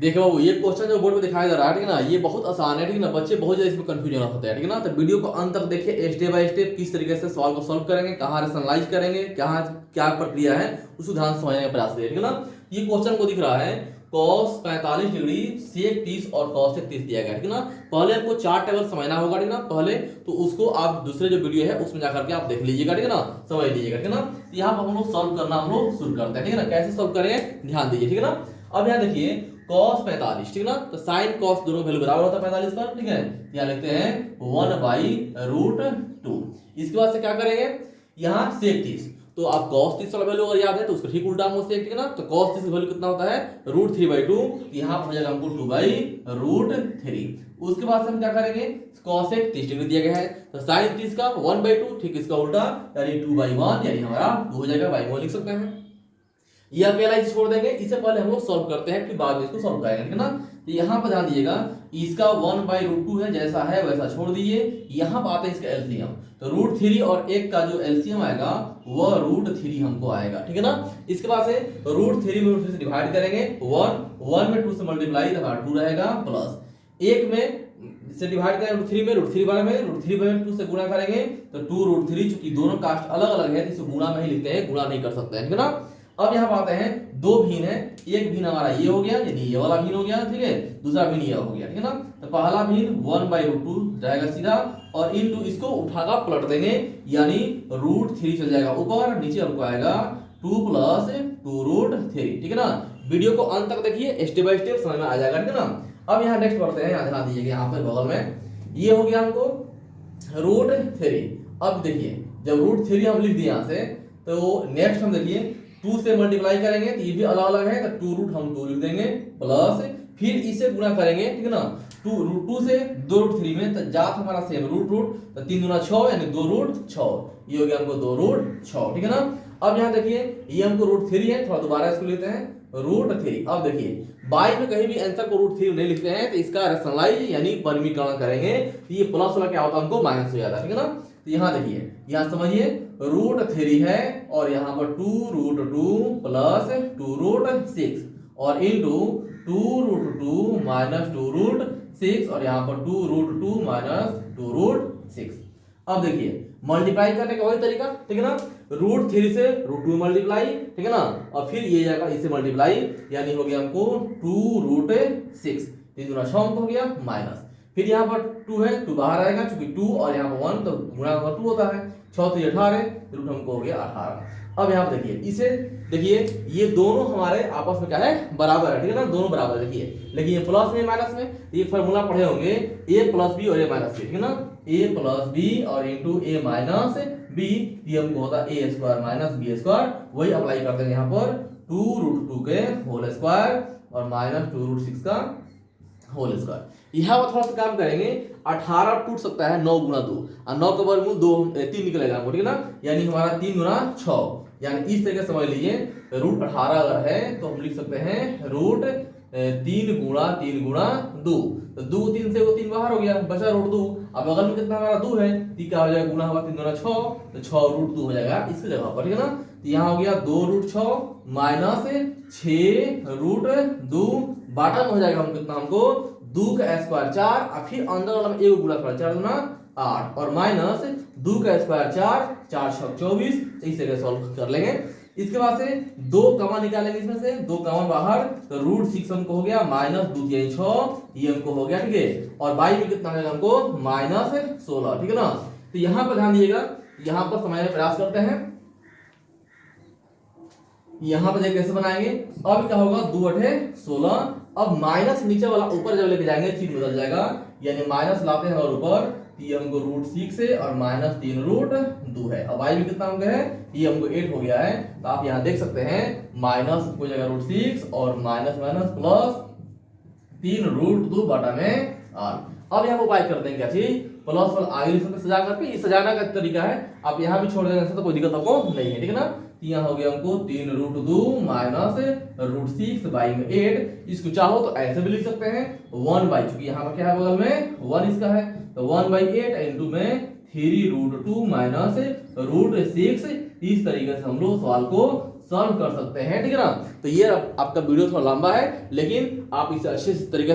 देखो बाबू, ये क्वेश्चन जो बोर्ड पे दिखाया जा रहा है, ठीक है ना, ये बहुत आसान है, ठीक है ना। बच्चे बहुत ज्यादा इसमें कंफ्यूजन होते हैं, ठीक है ना। तो वीडियो को अंत तक देखिए, स्टेप बाय स्टेप किस तरीके से सवाल को सॉल्व करेंगे, कहाँ रेशनलाइज करेंगे, कहाँ क्या प्रक्रिया है, उसको ध्यान से समझने का प्रयास करिए, ठीक है ना। ये क्वेश्चन को दिख रहा है cos 45 डिग्री sec 30 और cos sec 30 दिया गया, ठीक है ना। पहले आपको चार टेबल समझना होगा, ठीक है ना। पहले तो उसको आप दूसरे जो वीडियो है उसमें जाकर के आप देख लीजिएगा, ठीक है ना, समझ लीजिएगा, ठीक है ना। यहाँ पर हम लोग सॉल्व करना हम लोग शुरू करते हैं, ठीक है ना। कैसे सॉल्व करेंगे ध्यान दीजिए, ठीक है ना। अब यहाँ देखिए cos 45, ठीक है ना, तो sin cos दोनों वैल्यू बराबर होता है 45 पर, ठीक है। यहाँ लिखते हैं 1/√2। इसके बाद से क्या करेंगे, यहाँ sec 30, तो आप cos 30 वाला वैल्यू अगर याद है तो उसको ठीक उल्टा मुझसे, ठीक है ना। तो cos 30 का वैल्यू कितना होता है √3/2, यहाँ पर हो जाएगा हमको 2/√3। उसके बाद से हम क्या करेंगे, cos 30 डिग्री दिया गया है, तो sin 30 का 1/2, ठीक इसका उल्टा यानी 2/1, यानी हमारा 2 हो जाएगा, बाई 1 लिख सकते हैं। ये अकेला ही छोड़ देंगे, इससे पहले हम लोग सॉल्व करते हैं, फिर बाद में इसको सॉल्व करेंगे, ठीक है ना। तो यहाँ पर ध्यान दीजिएगा, इसका 1/√2 है, जैसा है वैसा छोड़ दीजिए। यहाँ पर आता है इसका एलसीएम, तो √3 और 1 का जो एलसीएम आएगा वह √3 हमको आएगा, ठीक है ना। इसके बाद से √3 में √3 से डिवाइड करेंगे, 1 में 2 से मल्टीप्लाई, तो 2 रहेगा, प्लस 1 में से डिवाइड करेंगे √3 में, √3 बार में, √3 में 2 से गुणा करेंगे तो 2√3, चूंकि दोनों कास्ट अलग अलग है तो इसे गुणा में ही लिखते हैं, गुणा नहीं कर सकते हैं, ठीक है ना। अब यहाँ आते हैं, दो भीन है, एक भीन हमारा ये हो गया, यानी ये वाला भीन हो गया, ठीक है, दूसरा भीन ये हो गया, ठीक है ना। तो पहला भीन 1/√2 जाएगा सीधा, और इनटू इसको उठाकर पलट देंगे, यानी √3 चल जाएगा ऊपर, नीचे हमको आएगा 2 + 2√3, ठीक है ना। वीडियो को अंत तक देखिए, स्टेप बाय स्टेप समझ में आ जाएगा, ठीक है ना। अब यहाँ नेक्स्ट पढ़ते हैं, ध्यान दीजिएगा, यहाँ पर बगल में ये हो गया हमको √3। अब देखिए, जब √3 हम लिख दिए यहाँ से, तो नेक्स्ट हम देखिए 2 से मल्टीप्लाई करेंगे, तो ये भी अलग अलग है, तो 2 हम 2 लिख देंगे, प्लस फिर इसे गुणा करेंगे, ठीक है ना। 2 से 2√3 में, तो जात हमारा सेम रूट, तो 3 दूना 6, यानी 2√6, ये हो गया हमको 2√6, ठीक है ना। अब यहाँ देखिए, ये हमको √3 है, थोड़ा दोबारा इसको लेते हैं √3। अब देखिए बाई में कहीं भी आंसर को √3 नहीं लिखते हैं, तो इसका रेशनलाइज यानी परिमीकरण करेंगे, तो ये प्लस वाला क्या होता है, हमको माइनस हो जाता है, ठीक है ना। तो यहाँ देखिए, यहाँ समझिए √3 है, और यहाँ पर 2√2 + 2√6, और इनटू 2√2 - 2√6, और यहाँ पर 2√2 - 2√6। अब देखिए मल्टीप्लाई करने का वही तरीका, ठीक है ना। √3 से √2 मल्टीप्लाई, ठीक है ना, और फिर ये जाएगा इसे मल्टीप्लाई, यानी हो गया हमको 2√6, 3 दूना 6 हो गया, माइनस, फिर यहाँ पर 2 है, 2 बाहर आएगा, चूंकि 2 और यहाँ पर 1 तो गुणा का 2 होता है, 6 तो 18, रूट हमको हो गया 18। अब यहाँ पर देखिए, इसे देखिए, ये दोनों हमारे आपस में क्या है, बराबर है, ठीक है ना, दोनों बराबर देखिए। लेकिन ये प्लस में माइनस में, ये फॉर्मूला पढ़े होंगे a + b और a - b, ठीक है ना, a + b और इनटू a - b, ये हमको होता है a² - b², वही अप्लाई करते हैं यहाँ पर 2√2 के होल स्क्वायर और -2√6 का होल स्क्वायर। यहाँ पर थोड़ा सा काम करेंगे, 18 टूट सकता है 9 × 2, और 9 का वर्गमूल 3 निकलेगा हमको, ठीक है ना, यानी हमारा 3 × 6, यानी इस तरीके से समझ लीजिए, √18 अगर है तो हम लिख सकते हैं √3 × 3 × 2, तो 2 3 से वो 3 बाहर हो गया, बचा √2। अब बगल में कितना हमारा 2 है, तो क्या हो जाएगा, गुणा होगा 3 × 6, तो 6√2 हो जाएगा इसकी जगह पर, ठीक है ना। तो यहाँ हो गया 2√6 - 6√2, बाटा में हो जाएगा हम कितना, हमको 2 का स्क्वायर 4, और फिर अंदर वाला में 1 गुणा कर 4 दूना 8, और माइनस 2 का स्क्वायर 4, 4 × 24, इस तरह सॉल्व कर लेंगे। इसके बाद से 2 कमा निकालेंगे, इसमें से 2 कमा बाहर, तो √6 हमको हो गया, -2 × 6, ये हमको हो गया, ठीक है, और बाई में कितना आएगा हमको, -16, ठीक है ना। तो यहाँ पर ध्यान दीजिएगा, यहाँ पर समझने का प्रयास करते हैं, यहाँ पर कैसे बनाएंगे। अब क्या होगा, 2 × 8 = 16, अब माइनस नीचे वाला ऊपर जब लेके जाएंगे चिन्ह बदल जाएगा, यानी माइनस लाते हैं और ऊपर, ये हमको √6 है और -3√2 है। अब y भी कितना हो गया है, ये हमको 8 हो गया है, तो आप यहाँ देख सकते हैं माइनस हो जाएगा √6 और माइनस प्लस 3√2 बटा में 8। अब यहाँ उपाय करते हैं क्या चीज, प्लस वाला आगे लिख सकते सजा करके, ये सजाना का तरीका है, आप यहाँ भी छोड़ देंगे तो कोई दिक्कत आपको नहीं है, ठीक है ना। यहाँ हो गया हमको 3√2 - √6 बाई में 8, इसको चाहो तो ऐसे भी लिख सकते हैं 1/, चूंकि यहाँ पर क्या है बगल में 1 इसका है, तो 1/8 इनटू में 3√2 - √6, इस तरीके से हम लोग सवाल को सॉल्व कर सकते हैं, ठीक है ना। तो ये आपका वीडियो थोड़ा लंबा है, लेकिन आप इसे अच्छे तरीके